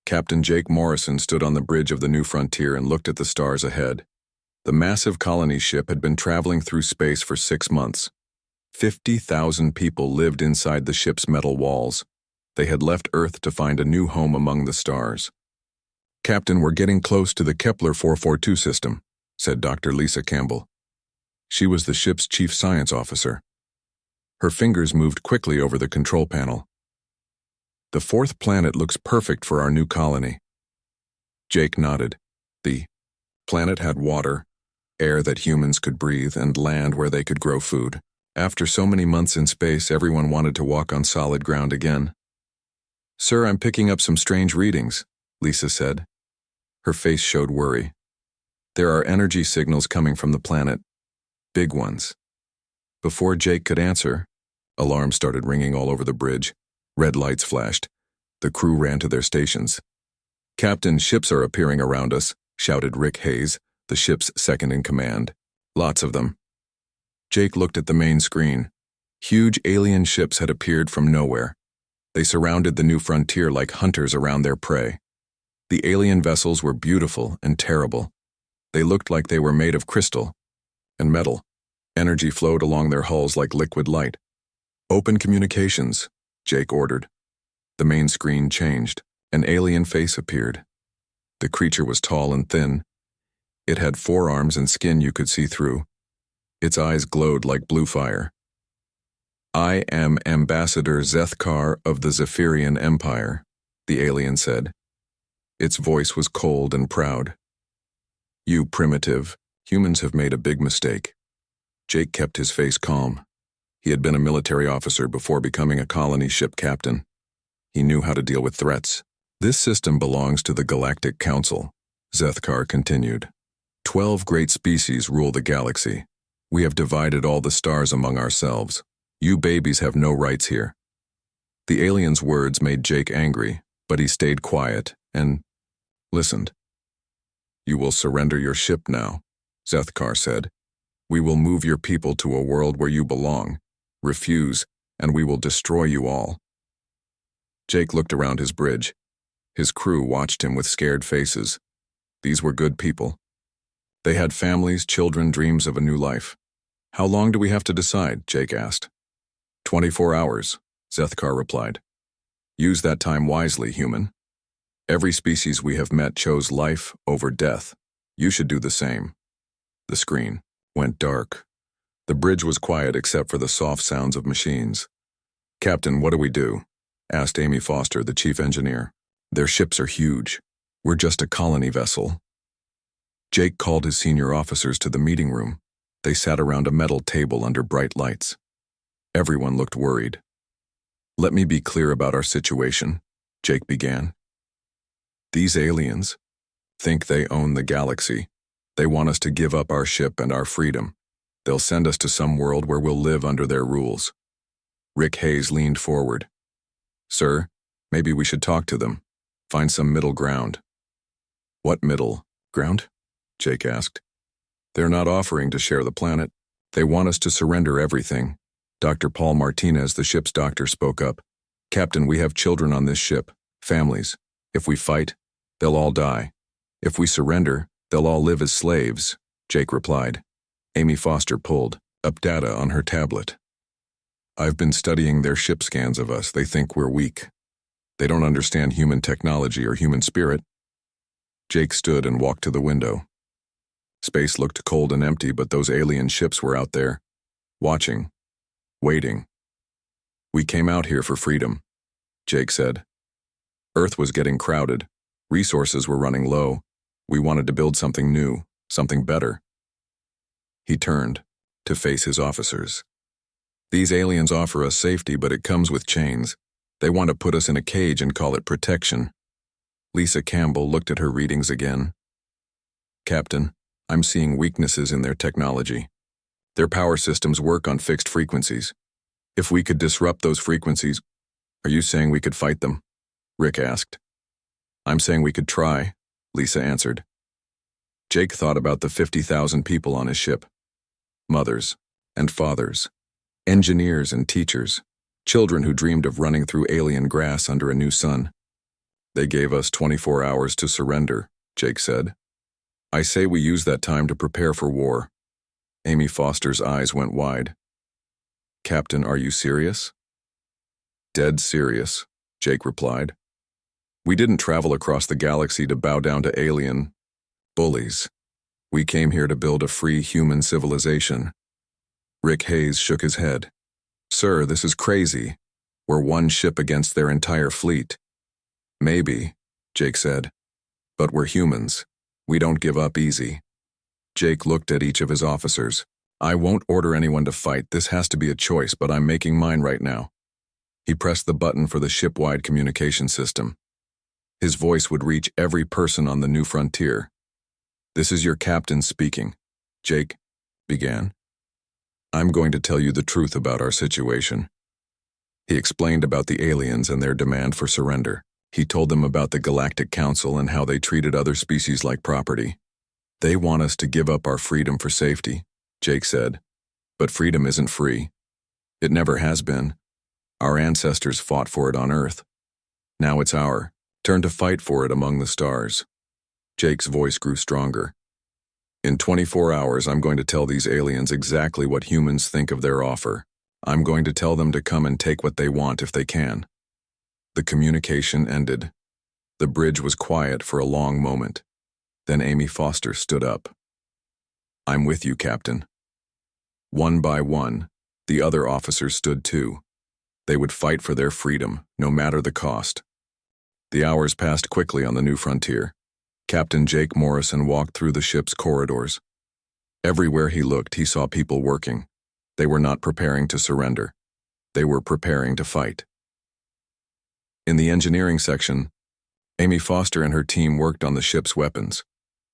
Captain Jake Morrison stood on the bridge of the New Frontier and looked at the stars ahead. The massive colony ship had been traveling through space for 6 months. 50,000 people lived inside the ship's metal walls. They had left Earth to find a new home among the stars. "Captain, we're getting close to the Kepler 442 system," said Dr. Lisa Campbell. She was the ship's chief science officer. Her fingers moved quickly over the control panel. "The fourth planet looks perfect for our new colony." Jake nodded. The planet had water, air that humans could breathe, and land where they could grow food. After so many months in space, everyone wanted to walk on solid ground again. "Sir, I'm picking up some strange readings," Lisa said. Her face showed worry. "There are energy signals coming from the planet. Big ones." Before Jake could answer, alarms started ringing all over the bridge. Red lights flashed. The crew ran to their stations. "Captain, ships are appearing around us," shouted Rick Hayes, the ship's second in command. "Lots of them." Jake looked at the main screen. Huge alien ships had appeared from nowhere. They surrounded the New Frontier like hunters around their prey. The alien vessels were beautiful and terrible. They looked like they were made of crystal and metal. Energy flowed along their hulls like liquid light. "Open communications," Jake ordered. The main screen changed. An alien face appeared. The creature was tall and thin. It had 4 arms and skin you could see through. Its eyes glowed like blue fire. "I am Ambassador Zethkar of the Zephyrian Empire," the alien said. Its voice was cold and proud. "You primitive, humans have made a big mistake." Jake kept his face calm. He had been a military officer before becoming a colony ship captain. He knew how to deal with threats. "This system belongs to the Galactic Council," Zethkar continued. 12 great species rule the galaxy. We have divided all the stars among ourselves. You babies have no rights here." The alien's words made Jake angry, but he stayed quiet and listened. "You will surrender your ship now," Zethkar said. "We will move your people to a world where you belong. Refuse, and we will destroy you all." Jake looked around his bridge. His crew watched him with scared faces. These were good people. They had families, children, dreams of a new life. "How long do we have to decide?" Jake asked. 24 hours, Zethkar replied. "Use that time wisely, human. Every species we have met chose life over death. You should do the same." The screen went dark. The bridge was quiet except for the soft sounds of machines. "Captain, what do we do?" asked Amy Foster, the chief engineer. "Their ships are huge. We're just a colony vessel." Jake called his senior officers to the meeting room. They sat around a metal table under bright lights. Everyone looked worried. "Let me be clear about our situation," Jake began. "These aliens think they own the galaxy. They want us to give up our ship and our freedom. They'll send us to some world where we'll live under their rules." Rick Hayes leaned forward. "Sir, maybe we should talk to them. Find some middle ground." "What middle ground?" Jake asked. "They're not offering to share the planet. They want us to surrender everything." Dr. Paul Martinez, the ship's doctor, spoke up. "Captain, we have children on this ship, families. If we fight, they'll all die. If we surrender, they'll all live as slaves," Jake replied. Amy Foster pulled up data on her tablet. "I've been studying their ship scans of us. They think we're weak. They don't understand human technology or human spirit." Jake stood and walked to the window. Space looked cold and empty, but those alien ships were out there, watching, waiting. "We came out here for freedom," Jake said. "Earth was getting crowded. Resources were running low. We wanted to build something new, something better." He turned to face his officers. "These aliens offer us safety, but it comes with chains. They want to put us in a cage and call it protection." Lisa Campbell looked at her readings again. "Captain, I'm seeing weaknesses in their technology. Their power systems work on fixed frequencies. If we could disrupt those frequencies..." "Are you saying we could fight them?" Rick asked. "I'm saying we could try," Lisa answered. Jake thought about the 50,000 people on his ship. Mothers and fathers, engineers and teachers, children who dreamed of running through alien grass under a new sun. They gave us 24 hours to surrender, Jake said. I say we use that time to prepare for war. Amy Foster's eyes went wide. Captain, are you serious? Dead serious, Jake replied. We didn't travel across the galaxy to bow down to alien bullies. We came here to build a free human civilization. Rick Hayes shook his head. Sir, this is crazy. We're one ship against their entire fleet. Maybe, Jake said. But we're humans. We don't give up easy. Jake looked at each of his officers. I won't order anyone to fight. This has to be a choice, but I'm making mine right now. He pressed the button for the ship-wide communication system. His voice would reach every person on the new frontier. This is your captain speaking. Jake began. I'm going to tell you the truth about our situation. He explained about the aliens and their demand for surrender. He told them about the Galactic Council and how they treated other species like property. They want us to give up our freedom for safety, Jake said. But freedom isn't free. It never has been. Our ancestors fought for it on Earth. Now it's our turn to fight for it among the stars. Jake's voice grew stronger. In 24 hours, I'm going to tell these aliens exactly what humans think of their offer. I'm going to tell them to come and take what they want if they can. The communication ended. The bridge was quiet for a long moment. Then Amy Foster stood up. I'm with you, Captain. One by one, the other officers stood too. They would fight for their freedom, no matter the cost. The hours passed quickly on the new frontier. Captain Jake Morrison walked through the ship's corridors. Everywhere he looked, he saw people working. They were not preparing to surrender. They were preparing to fight. In the engineering section, Amy Foster and her team worked on the ship's weapons.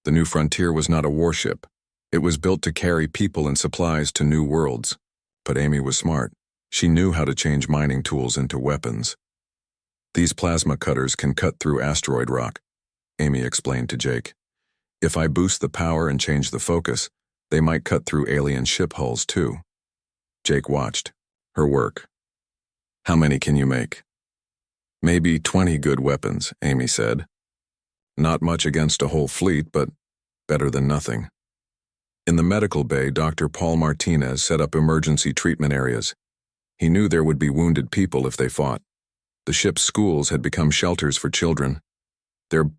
The new frontier was not a warship. It was built to carry people and supplies to new worlds. But Amy was smart. She knew how to change mining tools into weapons. These plasma cutters can cut through asteroid rock, Amy explained to Jake. If I boost the power and change the focus, they might cut through alien ship hulls too. Jake watched her work. How many can you make? Maybe 20 good weapons, Amy said. Not much against a whole fleet, but better than nothing. In the medical bay, Dr. Paul Martinez set up emergency treatment areas. He knew there would be wounded people if they fought. The ship's schools had become shelters for children. Their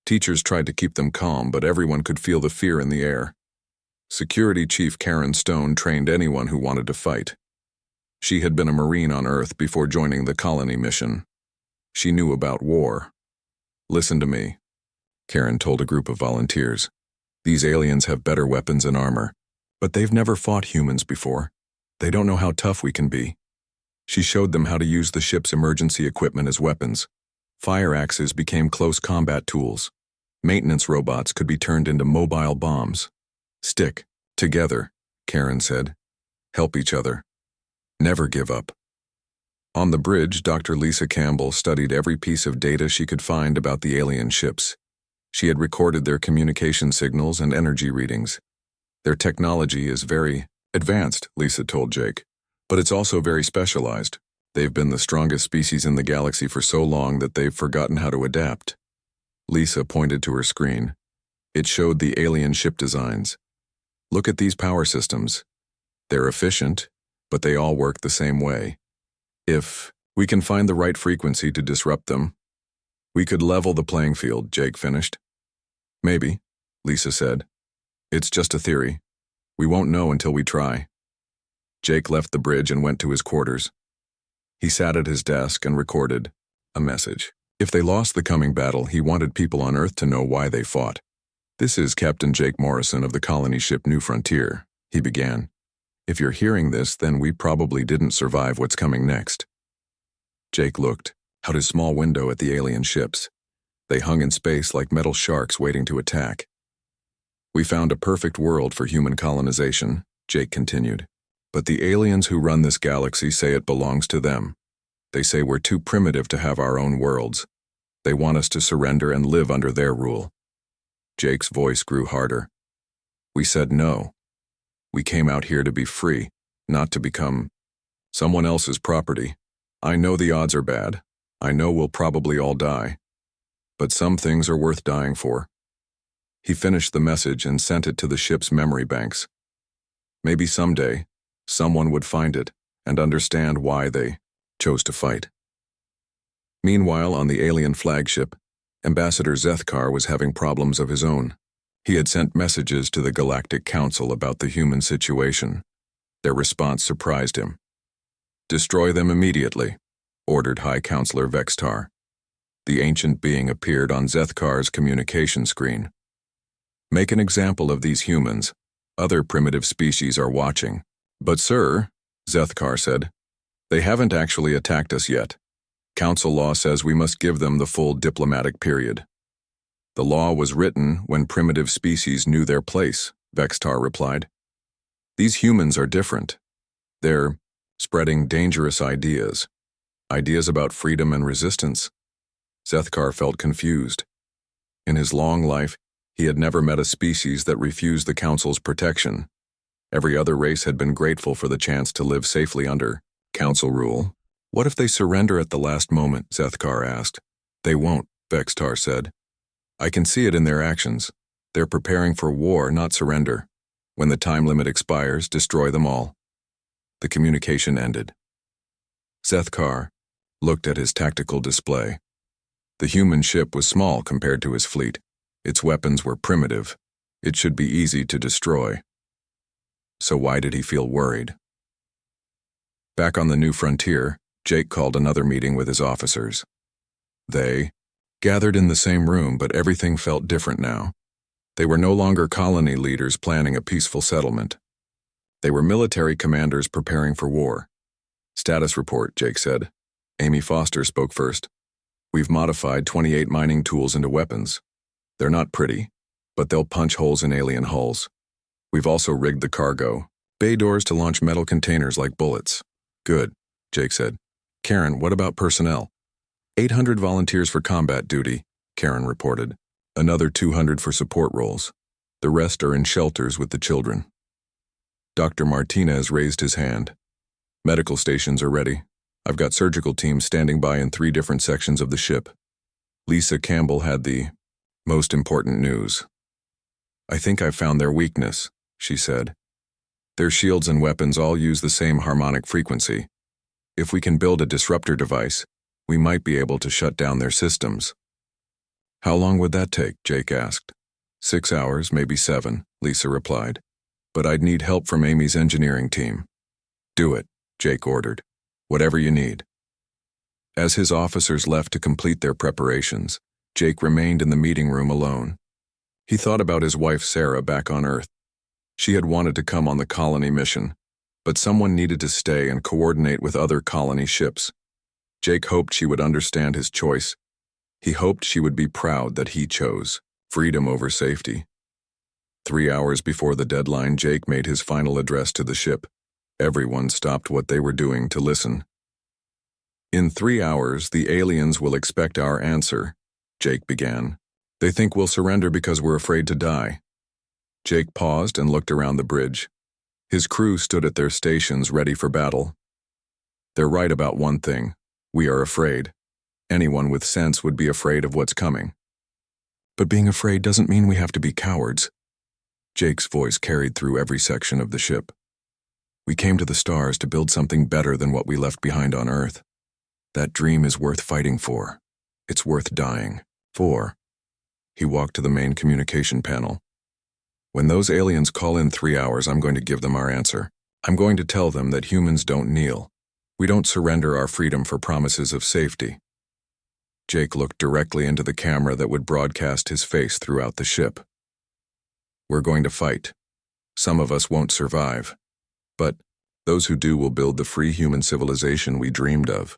teachers tried to keep them calm, but everyone could feel the fear in the air. Security Chief Karen Stone trained anyone who wanted to fight. She had been a Marine on Earth before joining the colony mission. She knew about war. Listen to me, Karen told a group of volunteers. These aliens have better weapons and armor, but they've never fought humans before. They don't know how tough we can be. She showed them how to use the ship's emergency equipment as weapons. Fire axes became close combat tools. Maintenance robots could be turned into mobile bombs. Stick together, Karen said. Help each other. Never give up. On the bridge, Dr. Lisa Campbell studied every piece of data she could find about the alien ships. She had recorded their communication signals and energy readings. Their technology is very advanced, Lisa told Jake, but it's also very specialized. They've been the strongest species in the galaxy for so long that they've forgotten how to adapt. Lisa pointed to her screen. It showed the alien ship designs. Look at these power systems. They're efficient, but they all work the same way. If we can find the right frequency to disrupt them, we could level the playing field, Jake finished. Maybe, Lisa said. It's just a theory. We won't know until we try. Jake left the bridge and went to his quarters. He sat at his desk and recorded a message. If they lost the coming battle, he wanted people on Earth to know why they fought. This is Captain Jake Morrison of the colony ship New Frontier, he began. If you're hearing this, then we probably didn't survive what's coming next. Jake looked out his small window at the alien ships. They hung in space like metal sharks waiting to attack. We found a perfect world for human colonization, Jake continued. But the aliens who run this galaxy say it belongs to them. They say we're too primitive to have our own worlds. They want us to surrender and live under their rule. Jake's voice grew harder. We said no. We came out here to be free, not to become someone else's property. I know the odds are bad. I know we'll probably all die. but some things are worth dying for. He finished the message and sent it to the ship's memory banks. Maybe someday, someone would find it and understand why they chose to fight. Meanwhile, on the alien flagship, Ambassador Zethkar was having problems of his own. He had sent messages to the Galactic Council about the human situation. Their response surprised him. "Destroy them immediately," ordered High Counselor Vextar. The ancient being appeared on Zethkar's communication screen. "Make an example of these humans. Other primitive species are watching." "But sir," Zethkar said, "they haven't actually attacked us yet. Council law says we must give them the full diplomatic period." "The law was written when primitive species knew their place," Vextar replied. "These humans are different. They're spreading dangerous ideas. Ideas about freedom and resistance." Zethkar felt confused. In his long life, he had never met a species that refused the Council's protection. Every other race had been grateful for the chance to live safely under Council rule. "What if they surrender at the last moment?" Zethkar asked. "They won't," Vextar said. "I can see it in their actions. They're preparing for war, not surrender. When the time limit expires, destroy them all." The communication ended. Zethkar looked at his tactical display. The human ship was small compared to his fleet. Its weapons were primitive. It should be easy to destroy. So why did he feel worried? Back on the new frontier, Jake called another meeting with his officers. They gathered in the same room, but everything felt different now. They were no longer colony leaders planning a peaceful settlement. They were military commanders preparing for war. "Status report," Jake said. Amy Foster spoke first. "We've modified 28 mining tools into weapons. They're not pretty, but they'll punch holes in alien hulls. We've also rigged the cargo bay doors to launch metal containers like bullets." "Good," Jake said. "Karen, what about personnel?" 800 volunteers for combat duty," Karen reported. "Another 200 for support roles. The rest are in shelters with the children." Dr. Martinez raised his hand. "Medical stations are ready. I've got surgical teams standing by in 3 different sections of the ship." Lisa Campbell had the most important news. "I think I've found their weakness," she said. "Their shields and weapons all use the same harmonic frequency. If we can build a disruptor device, we might be able to shut down their systems." "How long would that take?" Jake asked. 6 hours, maybe 7, Lisa replied. "But I'd need help from Amy's engineering team." "Do it," Jake ordered. "Whatever you need." As his officers left to complete their preparations, Jake remained in the meeting room alone. He thought about his wife Sarah back on Earth. She had wanted to come on the colony mission, but someone needed to stay and coordinate with other colony ships. Jake hoped she would understand his choice. He hoped she would be proud that he chose freedom over safety. 3 hours before the deadline, Jake made his final address to the ship. Everyone stopped what they were doing to listen. "In 3 hours, the aliens will expect our answer," Jake began. "They think we'll surrender because we're afraid to die." Jake paused and looked around the bridge. His crew stood at their stations ready for battle. "They're right about one thing. We are afraid. Anyone with sense would be afraid of what's coming. But being afraid doesn't mean we have to be cowards." Jake's voice carried through every section of the ship. "We came to the stars to build something better than what we left behind on Earth. That dream is worth fighting for. It's worth dying for." He walked to the main communication panel. "When those aliens call in 3 hours, I'm going to give them our answer. I'm going to tell them that humans don't kneel. We don't surrender our freedom for promises of safety." Jake looked directly into the camera that would broadcast his face throughout the ship. "We're going to fight. Some of us won't survive. But those who do will build the free human civilization we dreamed of."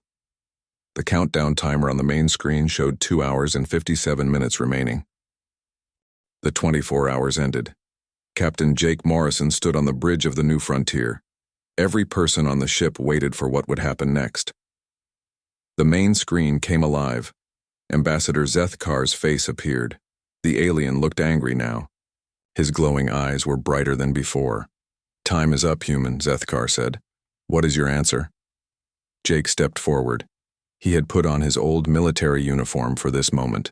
The countdown timer on the main screen showed 2 hours and 57 minutes remaining. The 24 hours ended. Captain Jake Morrison stood on the bridge of the new frontier. Every person on the ship waited for what would happen next. The main screen came alive. Ambassador Zethkar's face appeared. The alien looked angry now. His glowing eyes were brighter than before. "Time is up, human," Zethkar said. "What is your answer?" Jake stepped forward. He had put on his old military uniform for this moment.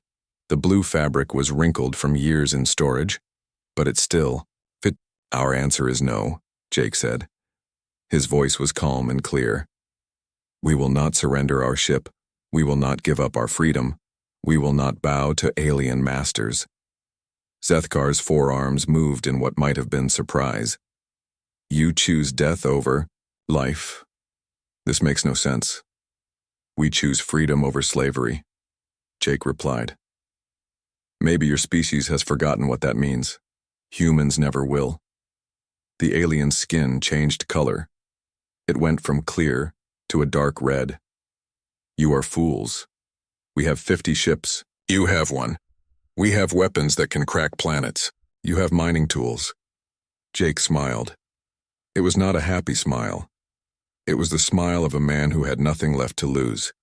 The blue fabric was wrinkled from years in storage, but it still fit. Our answer is no, Jake said. His voice was calm and clear. We will not surrender our ship. We will not give up our freedom. We will not bow to alien masters. Zethkar's forearms moved in what might have been surprise. You choose death over life? This makes no sense. We choose freedom over slavery, Jake replied. Maybe your species has forgotten what that means. Humans never will. The alien's skin changed color. It went from clear to a dark red. You are fools. We have 50 ships. You have one. We have weapons that can crack planets. You have mining tools. Jake smiled. It was not a happy smile. It was the smile of a man who had nothing left to lose.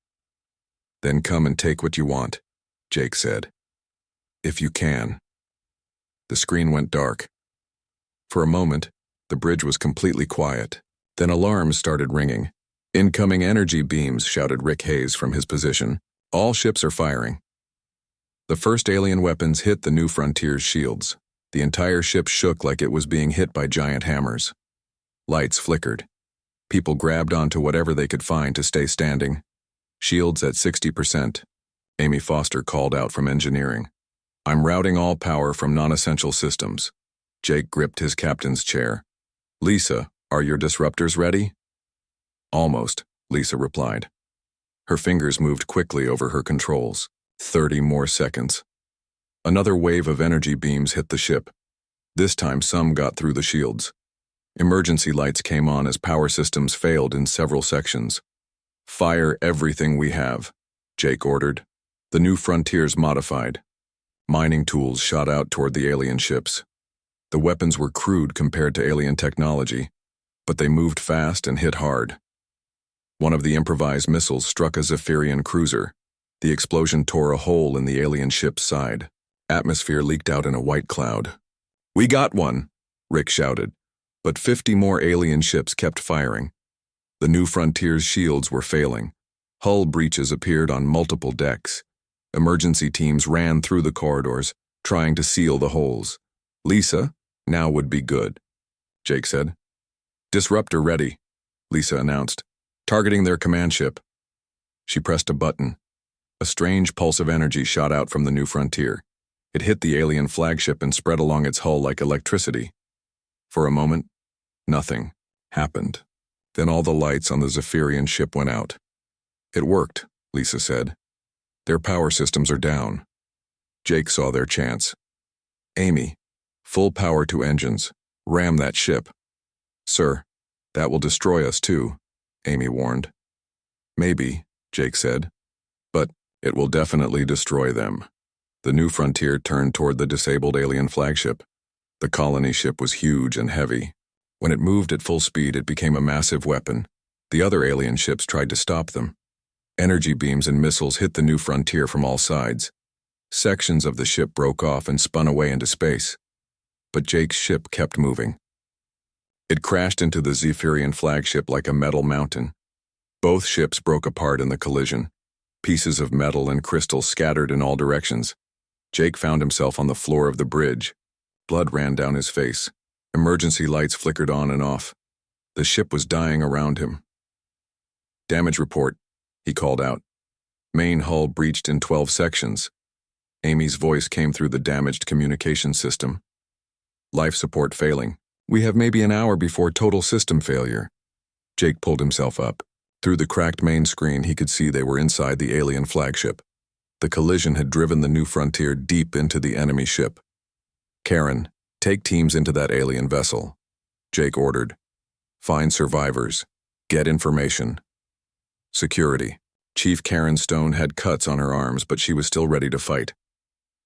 Then come and take what you want, Jake said. If you can. The screen went dark. For a moment, the bridge was completely quiet. Then alarms started ringing. Incoming energy beams, shouted Rick Hayes from his position. All ships are firing. The first alien weapons hit the New Frontier's shields. The entire ship shook like it was being hit by giant hammers. Lights flickered. People grabbed onto whatever they could find to stay standing. Shields at 60%. Amy Foster called out from engineering. I'm routing all power from non-essential systems. Jake gripped his captain's chair. Lisa, are your disruptors ready? Almost, Lisa replied. Her fingers moved quickly over her controls. 30 more seconds. Another wave of energy beams hit the ship. This time some got through the shields. Emergency lights came on as power systems failed in several sections. Fire everything we have, Jake ordered. The New Frontiers modified. Mining tools shot out toward the alien ships. The weapons were crude compared to alien technology, but they moved fast and hit hard. One of the improvised missiles struck a Zephyrian cruiser. The explosion tore a hole in the alien ship's side. Atmosphere leaked out in a white cloud. We got one, Rick shouted, but 50 more alien ships kept firing. The New Frontier's shields were failing. Hull breaches appeared on multiple decks. Emergency teams ran through the corridors, trying to seal the holes. Lisa, now would be good, Jake said. Disruptor ready, Lisa announced, targeting their command ship. She pressed a button. A strange pulse of energy shot out from the New Frontier. It hit the alien flagship and spread along its hull like electricity. For a moment, nothing happened. Then all the lights on the Zephyrian ship went out. It worked, Lisa said. Their power systems are down. Jake saw their chance. Amy, full power to engines. Ram that ship. Sir, that will destroy us too, Amy warned. Maybe, Jake said. But it will definitely destroy them. The New Frontier turned toward the disabled alien flagship. The colony ship was huge and heavy. When it moved at full speed, it became a massive weapon. The other alien ships tried to stop them. Energy beams and missiles hit the New Frontier from all sides. Sections of the ship broke off and spun away into space. But Jake's ship kept moving. It crashed into the Zephyrian flagship like a metal mountain. Both ships broke apart in the collision. Pieces of metal and crystal scattered in all directions. Jake found himself on the floor of the bridge. Blood ran down his face. Emergency lights flickered on and off. The ship was dying around him. Damage report, he called out. Main hull breached in 12 sections. Amy's voice came through the damaged communication system. Life support failing. We have maybe an hour before total system failure. Jake pulled himself up. Through the cracked main screen, he could see they were inside the alien flagship. The collision had driven the New Frontier deep into the enemy ship. Karen, take teams into that alien vessel, Jake ordered. Find survivors. Get information. Security. Chief Karen Stone had cuts on her arms, but she was still ready to fight.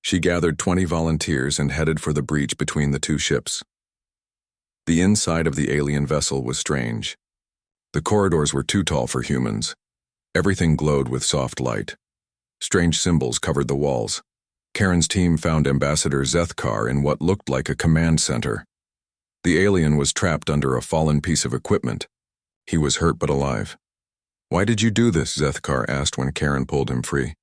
She gathered 20 volunteers and headed for the breach between the two ships. The inside of the alien vessel was strange. The corridors were too tall for humans. Everything glowed with soft light. Strange symbols covered the walls. Karen's team found Ambassador Zethkar in what looked like a command center. The alien was trapped under a fallen piece of equipment. He was hurt but alive. Why did you do this? Zethkar asked when Karen pulled him free.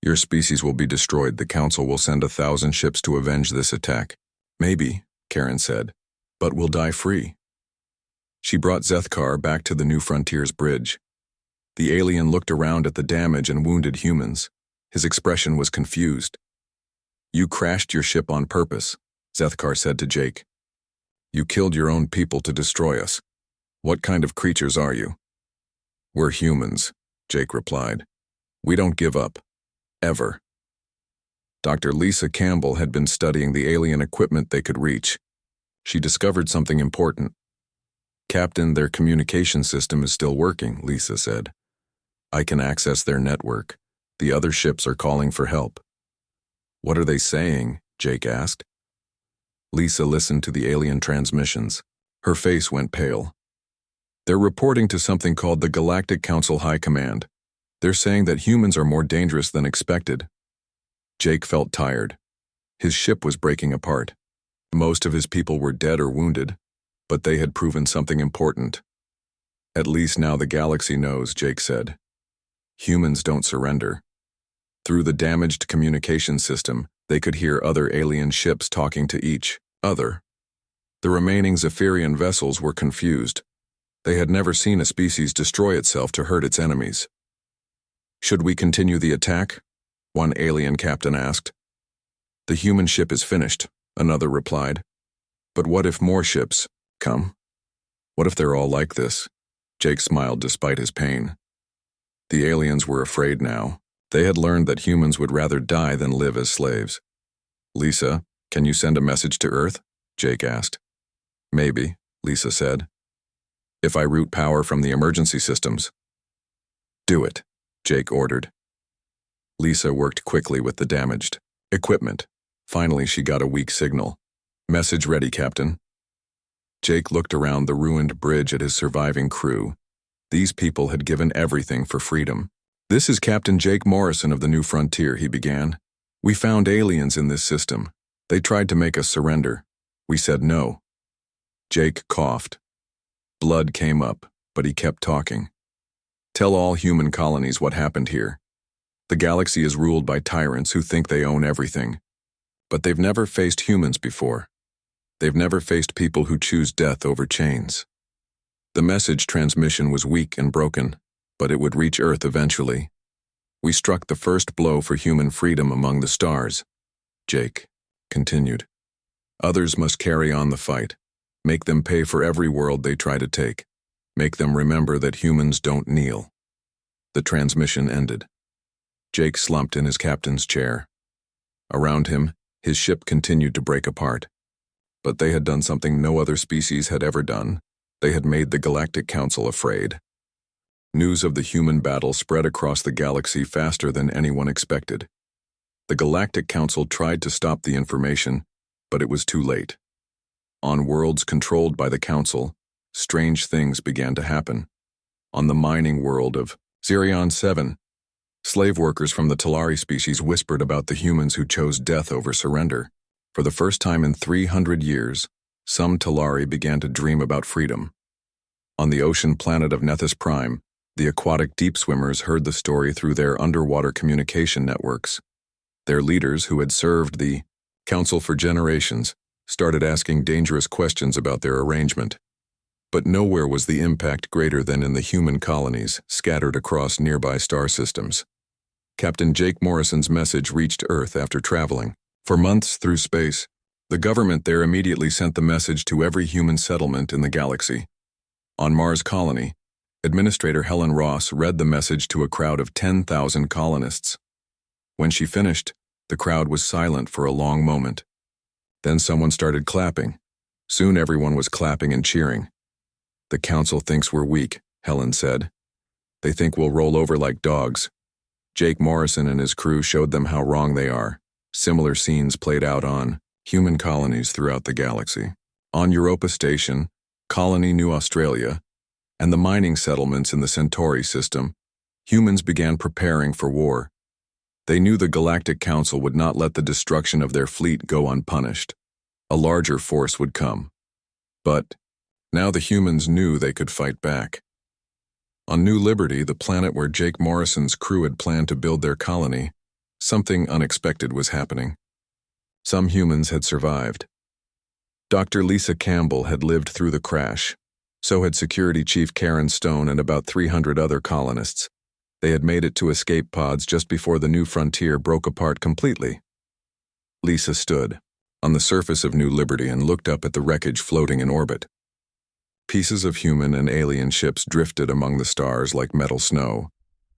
Your species will be destroyed. The Council will send 1,000 ships to avenge this attack. Maybe, Karen said, but we'll die free. She brought Zethkar back to the New Frontiers bridge. The alien looked around at the damage and wounded humans. His expression was confused. You crashed your ship on purpose, Zethkar said to Jake. You killed your own people to destroy us. What kind of creatures are you? We're humans, Jake replied. We don't give up. Ever. Dr. Lisa Campbell had been studying the alien equipment they could reach. She discovered something important. Captain, their communication system is still working, Lisa said. I can access their network. The other ships are calling for help. What are they saying? Jake asked. Lisa listened to the alien transmissions. Her face went pale. They're reporting to something called the Galactic Council High Command. They're saying that humans are more dangerous than expected. Jake felt tired. His ship was breaking apart. Most of his people were dead or wounded, but they had proven something important. At least now the galaxy knows, Jake said. Humans don't surrender. Through the damaged communication system, they could hear other alien ships talking to each other. The remaining Zephyrian vessels were confused. They had never seen a species destroy itself to hurt its enemies. Should we continue the attack? One alien captain asked. The human ship is finished, another replied. But what if more ships come? What if they're all like this? Jake smiled despite his pain. The aliens were afraid now. They had learned that humans would rather die than live as slaves. Lisa, can you send a message to Earth? Jake asked. Maybe, Lisa said. If I route power from the emergency systems. Do it, Jake ordered. Lisa worked quickly with the damaged equipment. Finally, she got a weak signal. Message ready, Captain. Jake looked around the ruined bridge at his surviving crew. These people had given everything for freedom. This is Captain Jake Morrison of the New Frontier, he began. We found aliens in this system. They tried to make us surrender. We said no. Jake coughed. Blood came up, but he kept talking. Tell all human colonies what happened here. The galaxy is ruled by tyrants who think they own everything. But they've never faced humans before. They've never faced people who choose death over chains. The message transmission was weak and broken, but it would reach Earth eventually. We struck the first blow for human freedom among the stars. Jake continued. Others must carry on the fight. Make them pay for every world they try to take. Make them remember that humans don't kneel. The transmission ended. Jake slumped in his captain's chair. Around him, his ship continued to break apart. But they had done something no other species had ever done. They had made the Galactic Council afraid. News of the human battle spread across the galaxy faster than anyone expected. The Galactic Council tried to stop the information, but it was too late. On worlds controlled by the Council, strange things began to happen. On the mining world of Zerion 7, slave workers from the Talari species whispered about the humans who chose death over surrender. For the first time in 300 years, some Talari began to dream about freedom. On the ocean planet of Nethys Prime, the aquatic deep swimmers heard the story through their underwater communication networks. Their leaders, who had served the Council for generations, started asking dangerous questions about their arrangement. But nowhere was the impact greater than in the human colonies scattered across nearby star systems. Captain Jake Morrison's message reached Earth after traveling for months through space. The government there immediately sent the message to every human settlement in the galaxy. On Mars Colony, Administrator Helen Ross read the message to a crowd of 10,000 colonists. When she finished, the crowd was silent for a long moment. Then someone started clapping. Soon everyone was clapping and cheering. The Council thinks we're weak, Helen said. They think we'll roll over like dogs. Jake Morrison and his crew showed them how wrong they are. Similar scenes played out on human colonies throughout the galaxy. On Europa Station, Colony New Australia, and the mining settlements in the Centauri system, humans began preparing for war. They knew the Galactic Council would not let the destruction of their fleet go unpunished. A larger force would come. But now the humans knew they could fight back. On New Liberty, the planet where Jake Morrison's crew had planned to build their colony, Something unexpected was happening. Some humans had survived. Dr. Lisa Campbell had lived through the crash. So had Security Chief Karen Stone and about 300 other colonists. They had made it to escape pods just before the new frontier broke apart completely. Lisa stood on the surface of New Liberty and looked up at the wreckage floating in orbit. Pieces of human and alien ships drifted among the stars like metal snow.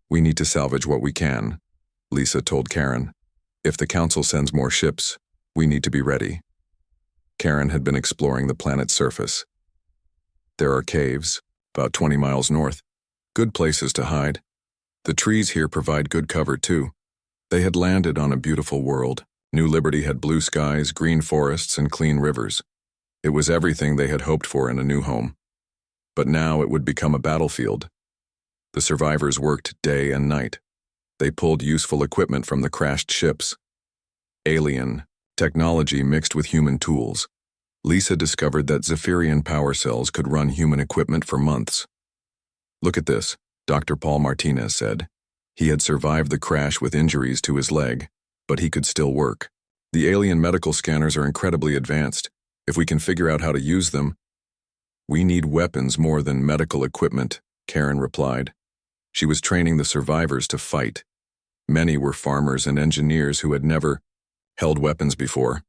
"We need to salvage what we can," Lisa told Karen. "If the Council sends more ships, we need to be ready." Karen had been exploring the planet's surface. There are caves, about 20 miles north. Good places to hide. The trees here provide good cover too. They had landed on a beautiful world. New Liberty had blue skies, green forests, and clean rivers. It was everything they had hoped for in a new home. But now it would become a battlefield. The survivors worked day and night. They pulled useful equipment from the crashed ships. Alien technology mixed with human tools. Lisa discovered that Zephyrian power cells could run human equipment for months. "Look at this," Dr. Paul Martinez said. He had survived the crash with injuries to his leg, but he could still work. "The alien medical scanners are incredibly advanced. If we can figure out how to use them—" "We need weapons more than medical equipment," Karen replied. She was training the survivors to fight. Many were farmers and engineers who had never held weapons before.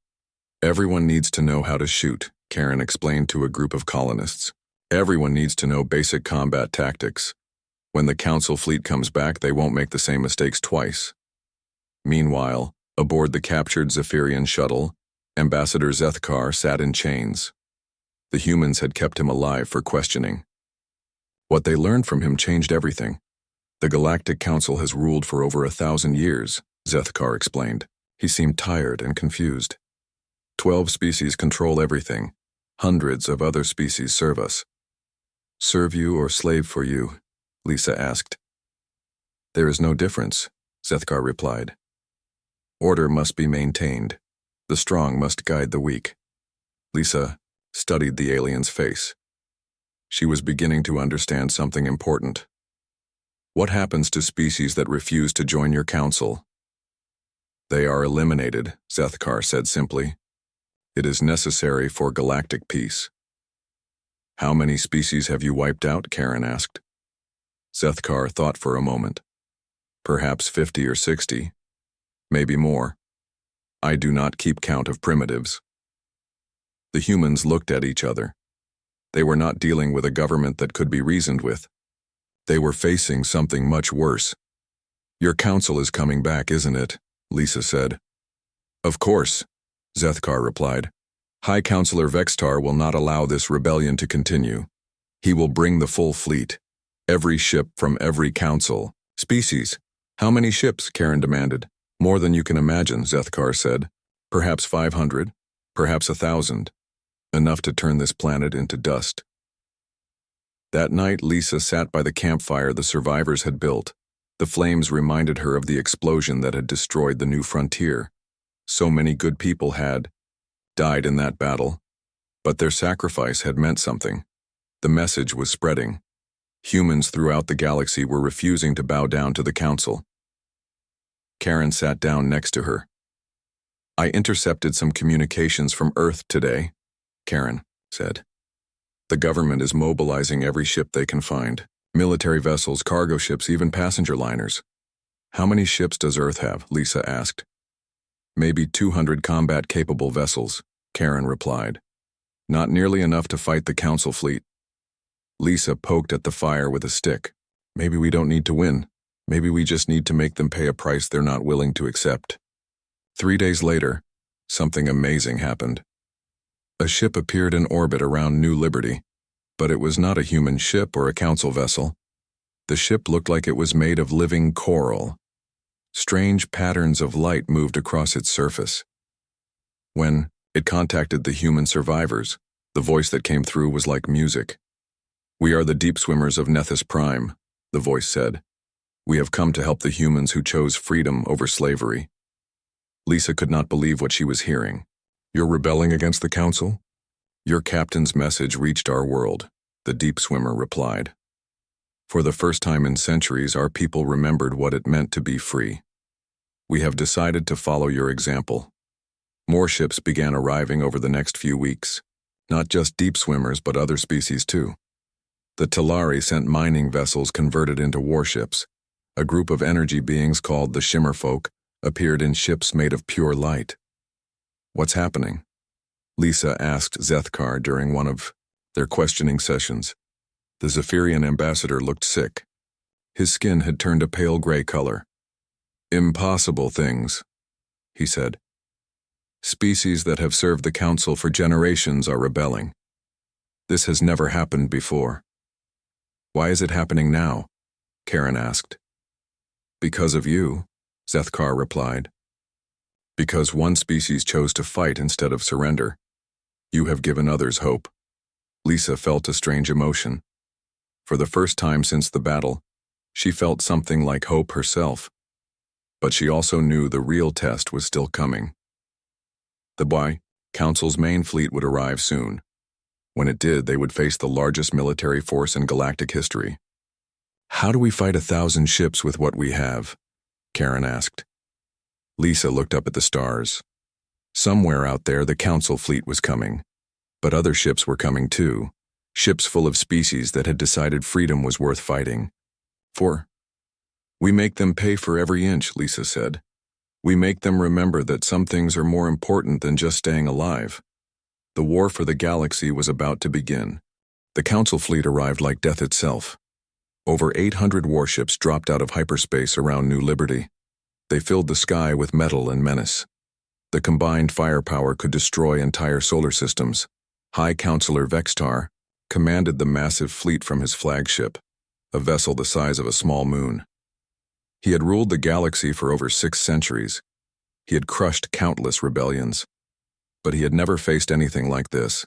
"Everyone needs to know how to shoot," Karen explained to a group of colonists. "Everyone needs to know basic combat tactics. When the Council fleet comes back, they won't make the same mistakes twice." Meanwhile, aboard the captured Zephyrian shuttle, Ambassador Zethkar sat in chains. The humans had kept him alive for questioning. What they learned from him changed everything. "The Galactic Council has ruled for over 1,000 years, Zethkar explained. He seemed tired and confused. 12 species control everything. Hundreds of other species serve us." "Serve you or slave for you?" Lisa asked. "There is no difference," Zethkar replied. "Order must be maintained. The strong must guide the weak." Lisa studied the alien's face. She was beginning to understand something important. "What happens to species that refuse to join your council?" "They are eliminated," Zethkar said simply. "It is necessary for galactic peace." "How many species have you wiped out?" Karen asked. Zethkar thought for a moment. "Perhaps 50 or 60. Maybe more. I do not keep count of primitives." The humans looked at each other. They were not dealing with a government that could be reasoned with. They were facing something much worse. "Your council is coming back, isn't it?" Lisa said. "Of course," Zethkar replied. "High Counselor Vextar will not allow this rebellion to continue. He will bring the full fleet. Every ship from every council. Species. How many ships?" Karen demanded. "More than you can imagine," Zethkar said. "Perhaps 500, perhaps 1,000. Enough to turn this planet into dust." That night, Lisa sat by the campfire the survivors had built. The flames reminded her of the explosion that had destroyed the new frontier. So many good people had died in that battle, but their sacrifice had meant something. The message was spreading. Humans throughout the galaxy were refusing to bow down to the Council. Karen sat down next to her. "I intercepted some communications from Earth today," Karen said. "The government is mobilizing every ship they can find. Military vessels, cargo ships, even passenger liners." "How many ships does Earth have?" Lisa asked. "Maybe 200 combat-capable vessels," Karen replied. "Not nearly enough to fight the Council fleet." Lisa poked at the fire with a stick. "Maybe we don't need to win. Maybe we just need to make them pay a price they're not willing to accept." 3 days later, something amazing happened. A ship appeared in orbit around New Liberty, but it was not a human ship or a council vessel. The ship looked like it was made of living coral. Strange patterns of light moved across its surface. When it contacted the human survivors, the voice that came through was like music. "We are the deep swimmers of Nethys Prime," the voice said. "We have come to help the humans who chose freedom over slavery." Lisa could not believe what she was hearing. "You're rebelling against the Council?" "Your captain's message reached our world," the deep swimmer replied. "For the first time in centuries, our people remembered what it meant to be free." We have decided to follow your example. More ships began arriving over the next few weeks. Not just deep swimmers, but other species too. The Talari sent mining vessels converted into warships. A group of energy beings called the Shimmer Folk appeared in ships made of pure light. What's happening? Lisa asked Zethkar during one of their questioning sessions. The Zephyrian ambassador looked sick. His skin had turned a pale gray color. Impossible things, he said. Species that have served the Council for generations are rebelling. This has never happened before. Why is it happening now? Karen asked. Because of you, Zethkar replied. Because one species chose to fight instead of surrender. You have given others hope. Lisa felt a strange emotion. For the first time since the battle, she felt something like hope herself. But she also knew the real test was still coming. The Council's main fleet would arrive soon. When it did, they would face the largest military force in galactic history. How do we fight 1,000 ships with what we have? Karen asked. Lisa looked up at the stars. Somewhere out there, the Council fleet was coming. But other ships were coming too. Ships full of species that had decided freedom was worth fighting. We make them pay for every inch, Lisa said. We make them remember that some things are more important than just staying alive. The war for the galaxy was about to begin. The Council fleet arrived like death itself. Over 800 warships dropped out of hyperspace around New Liberty. They filled the sky with metal and menace. The combined firepower could destroy entire solar systems. High Counselor Vextar commanded the massive fleet from his flagship, a vessel the size of a small moon. He had ruled the galaxy for over 6 centuries. He had crushed countless rebellions. But he had never faced anything like this.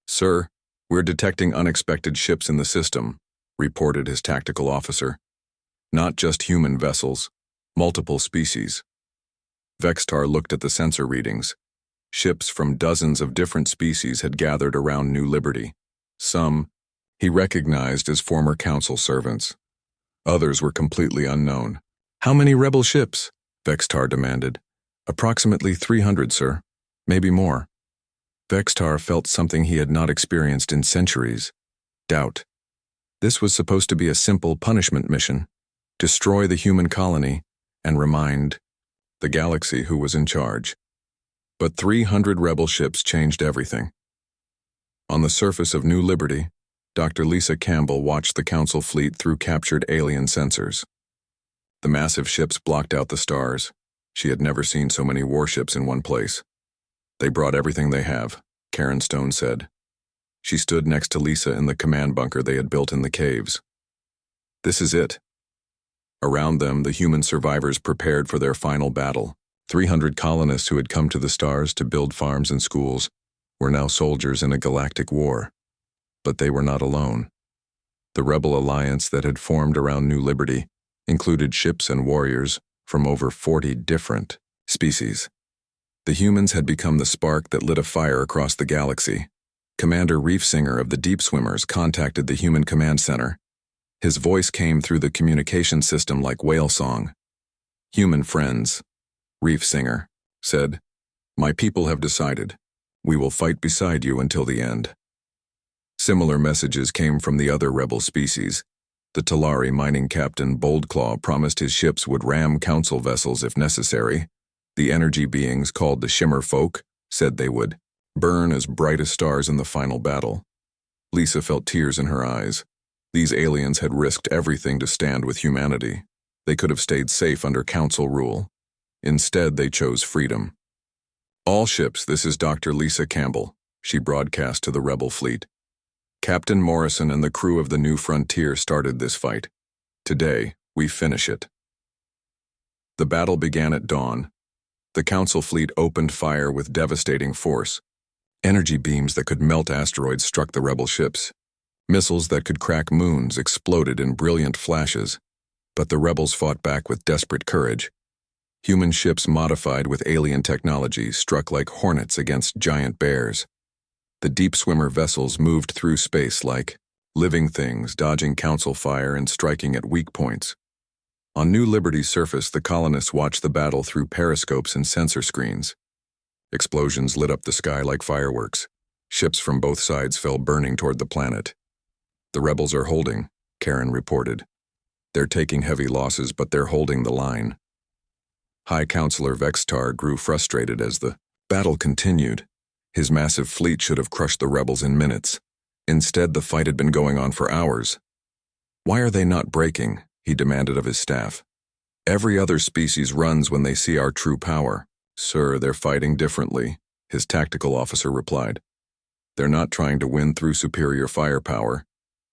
Sir, we're detecting unexpected ships in the system, reported his tactical officer. Not just human vessels, multiple species. Vextar looked at the sensor readings. Ships from dozens of different species had gathered around New Liberty. Some he recognized as former Council servants. Others were completely unknown. How many rebel ships? Vextar demanded. Approximately 300, sir. Maybe more. Vextar felt something he had not experienced in centuries. Doubt. This was supposed to be a simple punishment mission. Destroy the human colony and remind the galaxy who was in charge. But 300 rebel ships changed everything. On the surface of New Liberty, Dr. Lisa Campbell watched the Council fleet through captured alien sensors. The massive ships blocked out the stars. She had never seen so many warships in one place. They brought everything they have, Karen Stone said. She stood next to Lisa in the command bunker they had built in the caves. This is it. Around them, the human survivors prepared for their final battle. 300 colonists who had come to the stars to build farms and schools were now soldiers in a galactic war. But they were not alone. The rebel alliance that had formed around New Liberty included ships and warriors from over 40 different species. The humans had become the spark that lit a fire across the galaxy. Commander Reefsinger of the Deep Swimmers contacted the Human Command Center. His voice came through the communication system like whale song. Human friends, Reefsinger said, my people have decided. We will fight beside you until the end. Similar messages came from the other rebel species. The Talari mining captain Boldclaw promised his ships would ram Council vessels if necessary. The energy beings called the Shimmer Folk said they would burn as bright as stars in the final battle. Lisa felt tears in her eyes. These aliens had risked everything to stand with humanity. They could have stayed safe under Council rule. Instead, they chose freedom. All ships, this is Dr. Lisa Campbell, she broadcast to the rebel fleet. Captain Morrison and the crew of the New Frontier started this fight. Today, we finish it. The battle began at dawn. The Council fleet opened fire with devastating force. Energy beams that could melt asteroids struck the rebel ships. Missiles that could crack moons exploded in brilliant flashes. But the rebels fought back with desperate courage. Human ships modified with alien technology struck like hornets against giant bears. The deep swimmer vessels moved through space like living things, dodging Council fire and striking at weak points. On New Liberty's surface, the colonists watched the battle through periscopes and sensor screens. Explosions lit up the sky like fireworks. Ships from both sides fell burning toward the planet. "The rebels are holding," Karen reported. "They're taking heavy losses, but they're holding the line." High Counselor Vextar grew frustrated as the battle continued. His massive fleet should have crushed the rebels in minutes. Instead, the fight had been going on for hours. "Why are they not breaking?" he demanded of his staff. "Every other species runs when they see our true power." "Sir, they're fighting differently," his tactical officer replied. "They're not trying to win through superior firepower.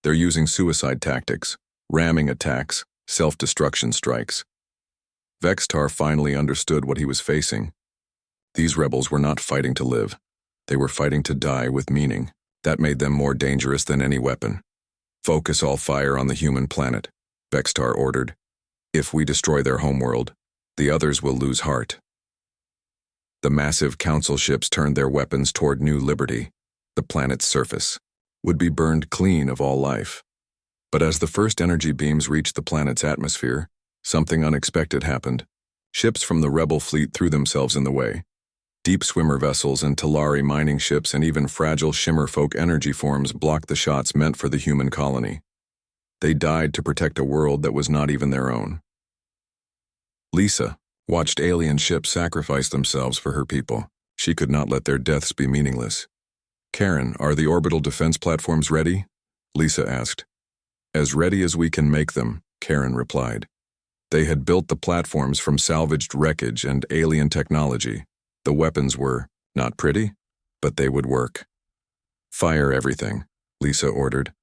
They're using suicide tactics, ramming attacks, self-destruction strikes." Vextar finally understood what he was facing. These rebels were not fighting to live. They were fighting to die with meaning. That made them more dangerous than any weapon. "Focus all fire on the human planet," Vextar ordered. "If we destroy their homeworld, the others will lose heart." The massive council ships turned their weapons toward New Liberty. The planet's surface would be burned clean of all life. But as the first energy beams reached the planet's atmosphere, something unexpected happened. Ships from the rebel fleet threw themselves in the way. Deep swimmer vessels and Talari mining ships and even fragile shimmerfolk energy forms blocked the shots meant for the human colony. They died to protect a world that was not even their own. Lisa watched alien ships sacrifice themselves for her people. She could not let their deaths be meaningless. "Karen, are the orbital defense platforms ready?" Lisa asked. "As ready as we can make them," Karen replied. They had built the platforms from salvaged wreckage and alien technology. The weapons were not pretty, but they would work. "Fire everything," Lisa ordered.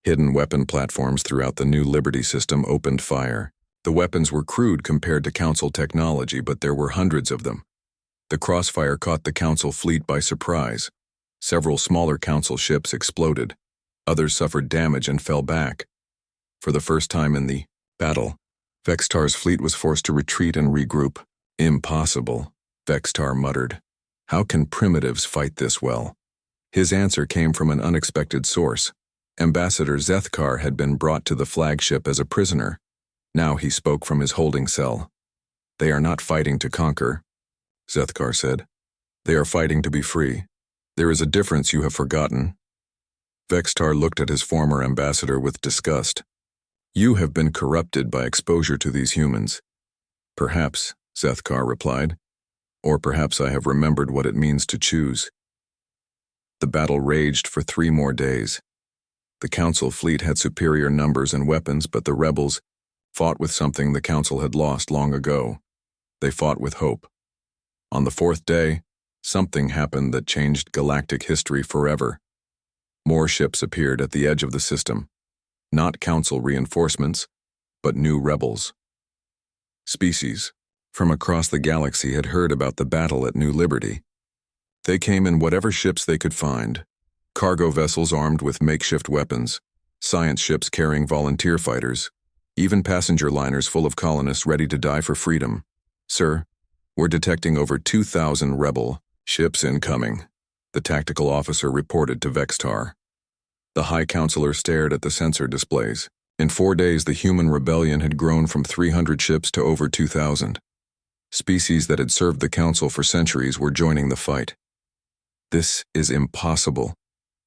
Hidden weapon platforms throughout the New Liberty system opened fire. The weapons were crude compared to Council technology, but there were hundreds of them. The crossfire caught the Council fleet by surprise. Several smaller Council ships exploded. Others suffered damage and fell back. For the first time in the battle, Vextar's fleet was forced to retreat and regroup. "Impossible," Vextar muttered. "How can primitives fight this well?" His answer came from an unexpected source. Ambassador Zethkar had been brought to the flagship as a prisoner. Now he spoke from his holding cell. "They are not fighting to conquer," Zethkar said. "They are fighting to be free. There is a difference you have forgotten." Vextar looked at his former ambassador with disgust. "You have been corrupted by exposure to these humans." "Perhaps," Zethkar replied. "Or perhaps I have remembered what it means to choose." The battle raged for 3 more days. The Council fleet had superior numbers and weapons, but the rebels fought with something the Council had lost long ago. They fought with hope. On the 4th day, something happened that changed galactic history forever. More ships appeared at the edge of the system. Not Council reinforcements, but new rebels. Species from across the galaxy had heard about the battle at New Liberty. They came in whatever ships they could find. Cargo vessels armed with makeshift weapons, science ships carrying volunteer fighters, even passenger liners full of colonists ready to die for freedom. "Sir, we're detecting over 2,000 rebel ships incoming," the tactical officer reported to Vextar. The High Counselor stared at the sensor displays. In 4 days, the human rebellion had grown from 300 ships to over 2,000. Species that had served the Council for centuries were joining the fight. "This is impossible,"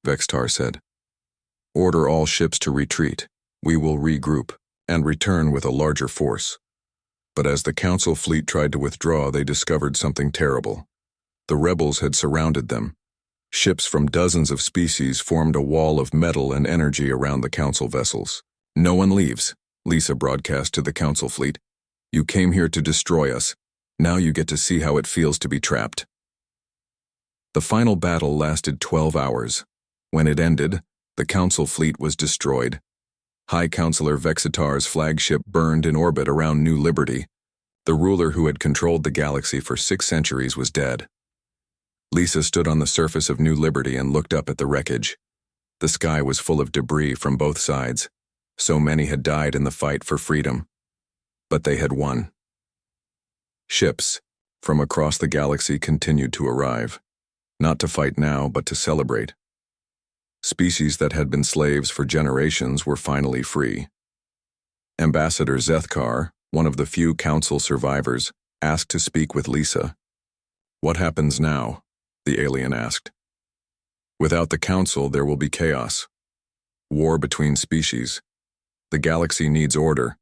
Vextar said. "Order all ships to retreat. We will regroup and return with a larger force." But as the Council fleet tried to withdraw, they discovered something terrible. The rebels had surrounded them. Ships from dozens of species formed a wall of metal and energy around the Council vessels. "No one leaves," Lisa broadcast to the Council fleet. "You came here to destroy us. Now you get to see how it feels to be trapped." The final battle lasted 12 hours. When it ended, the Council fleet was destroyed. High Counselor Vexitar's flagship burned in orbit around New Liberty. The ruler who had controlled the galaxy for 6 centuries was dead. Lisa stood on the surface of New Liberty and looked up at the wreckage. The sky was full of debris from both sides. So many had died in the fight for freedom. But they had won. Ships from across the galaxy continued to arrive, not to fight now, but to celebrate. Species that had been slaves for generations were finally free. Ambassador Zethkar, one of the few council survivors, asked to speak with Lisa. "What happens now?" the alien asked. "Without the council, there will be chaos. War between species. The galaxy needs order."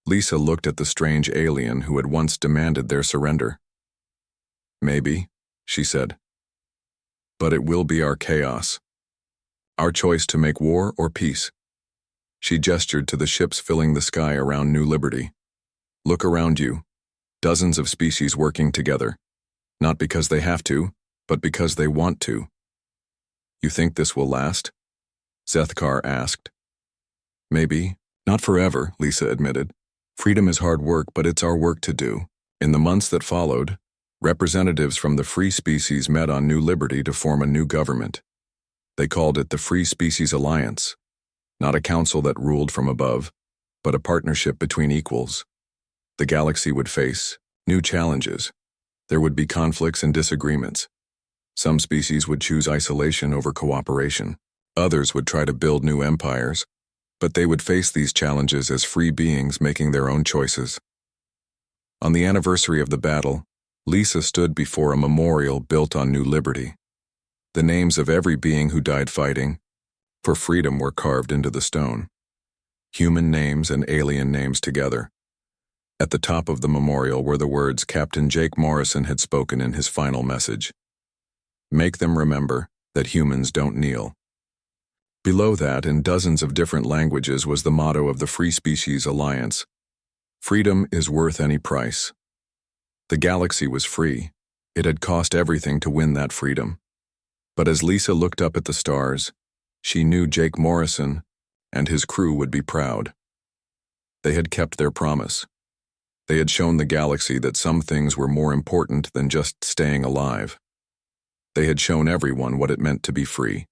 Lisa looked at the strange alien who had once demanded their surrender. "Maybe," she said. "But it will be our chaos. Our choice to make war or peace." She gestured to the ships filling the sky around New Liberty. "Look around you. Dozens of species working together. Not because they have to, but because they want to." "You think this will last?" Zethkar asked. "Maybe. Not forever," Lisa admitted. "Freedom is hard work, but it's our work to do." In the months that followed, representatives from the free species met on New Liberty to form a new government. They called it the Free Species Alliance, not a council that ruled from above, but a partnership between equals. The galaxy would face new challenges. There would be conflicts and disagreements. Some species would choose isolation over cooperation. Others would try to build new empires, but they would face these challenges as free beings making their own choices. On the anniversary of the battle, Lisa stood before a memorial built on New Liberty. The names of every being who died fighting for freedom were carved into the stone. Human names and alien names together. At the top of the memorial were the words Captain Jake Morrison had spoken in his final message. "Make them remember that humans don't kneel." Below that, in dozens of different languages, was the motto of the Free Species Alliance: "Freedom is worth any price." The galaxy was free. It had cost everything to win that freedom. But as Lisa looked up at the stars, she knew Jake Morrison and his crew would be proud. They had kept their promise. They had shown the galaxy that some things were more important than just staying alive. They had shown everyone what it meant to be free.